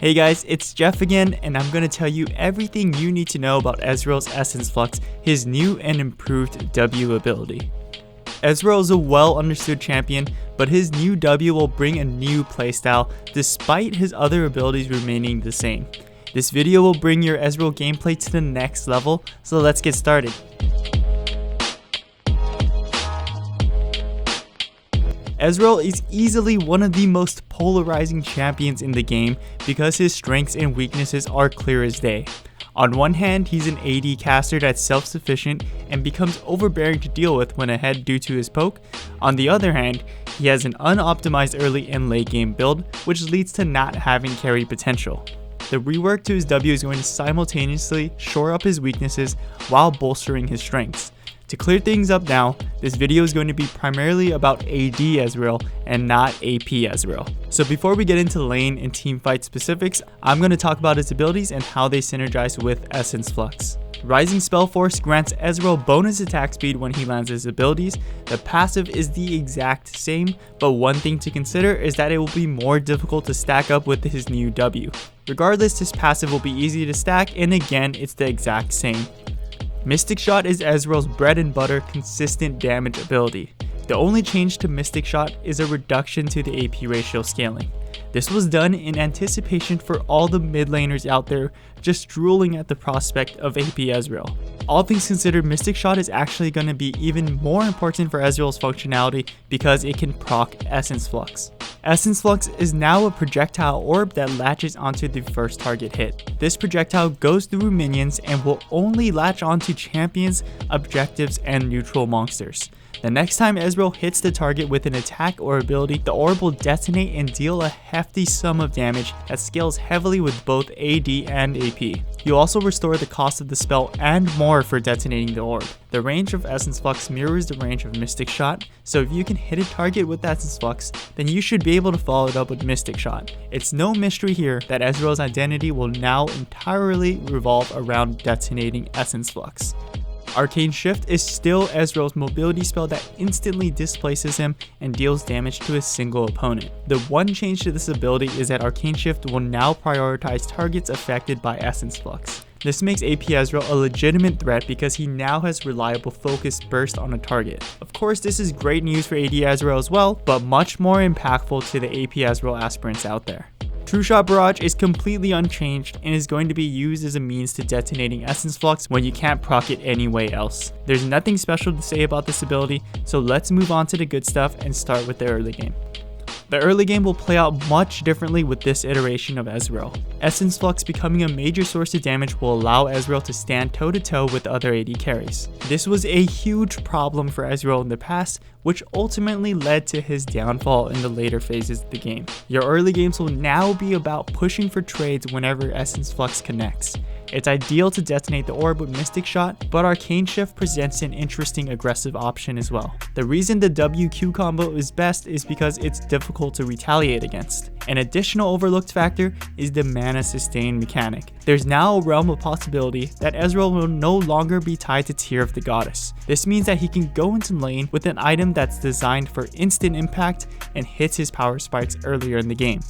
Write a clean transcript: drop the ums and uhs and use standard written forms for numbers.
Hey guys, it's Jeff again, and I'm going to tell you everything you need to know about Ezreal's Essence Flux, his new and improved W ability. Ezreal is a well understood champion, but his new W will bring a new playstyle despite his other abilities remaining the same. This video will bring your Ezreal gameplay to the next level, so let's get started. Ezreal is easily one of the most polarizing champions in the game because his strengths and weaknesses are clear as day. On one hand, he's an AD caster that's self-sufficient and becomes overbearing to deal with when ahead due to his poke. On the other hand, he has an unoptimized early and late game build, which leads to not having carry potential. The rework to his W is going to simultaneously shore up his weaknesses while bolstering his strengths. To clear things up now, this video is going to be primarily about AD Ezreal and not AP Ezreal. So before we get into lane and teamfight specifics, I'm going to talk about his abilities and how they synergize with Essence Flux. Rising Spell Force grants Ezreal bonus attack speed when he lands his abilities. The passive is the exact same, but one thing to consider is that it will be more difficult to stack up with his new W. Regardless, his passive will be easy to stack, and again, it's the exact same. Mystic Shot is Ezreal's bread and butter consistent damage ability. The only change to Mystic Shot is a reduction to the AP ratio scaling. This was done in anticipation for all the mid laners out there just drooling at the prospect of AP Ezreal. All things considered, Mystic Shot is actually going to be even more important for Ezreal's functionality because it can proc Essence Flux. Essence Flux is now a projectile orb that latches onto the first target hit. This projectile goes through minions and will only latch onto champions, objectives, and neutral monsters. The next time Ezreal hits the target with an attack or ability, the orb will detonate and deal a hefty sum of damage that scales heavily with both AD and AP. You also restore the cost of the spell and more for detonating the orb. The range of Essence Flux mirrors the range of Mystic Shot, so if you can hit a target with Essence Flux, then you should be able to follow it up with Mystic Shot. It's no mystery here that Ezreal's identity will now entirely revolve around detonating Essence Flux. Arcane Shift is still Ezreal's mobility spell that instantly displaces him and deals damage to a single opponent. The one change to this ability is that Arcane Shift will now prioritize targets affected by Essence Flux. This makes AP Ezreal a legitimate threat because he now has reliable focus burst on a target. Of course, this is great news for AD Ezreal as well, but much more impactful to the AP Ezreal aspirants out there. Trueshot Barrage is completely unchanged and is going to be used as a means to detonating Essence Flux when you can't proc it any way else. There's nothing special to say about this ability, so let's move on to the good stuff and start with the early game. The early game will play out much differently with this iteration of Ezreal. Essence Flux becoming a major source of damage will allow Ezreal to stand toe-to-toe with other AD carries. This was a huge problem for Ezreal in the past, which ultimately led to his downfall in the later phases of the game. Your early games will now be about pushing for trades whenever Essence Flux connects. It's ideal to detonate the orb with Mystic Shot, but Arcane Shift presents an interesting aggressive option as well. The reason the WQ combo is best is because it's difficult to retaliate against. An additional overlooked factor is the mana sustain mechanic. There's now a realm of possibility that Ezreal will no longer be tied to Tear of the Goddess. This means that he can go into lane with an item that's designed for instant impact and hits his power spikes earlier in the game.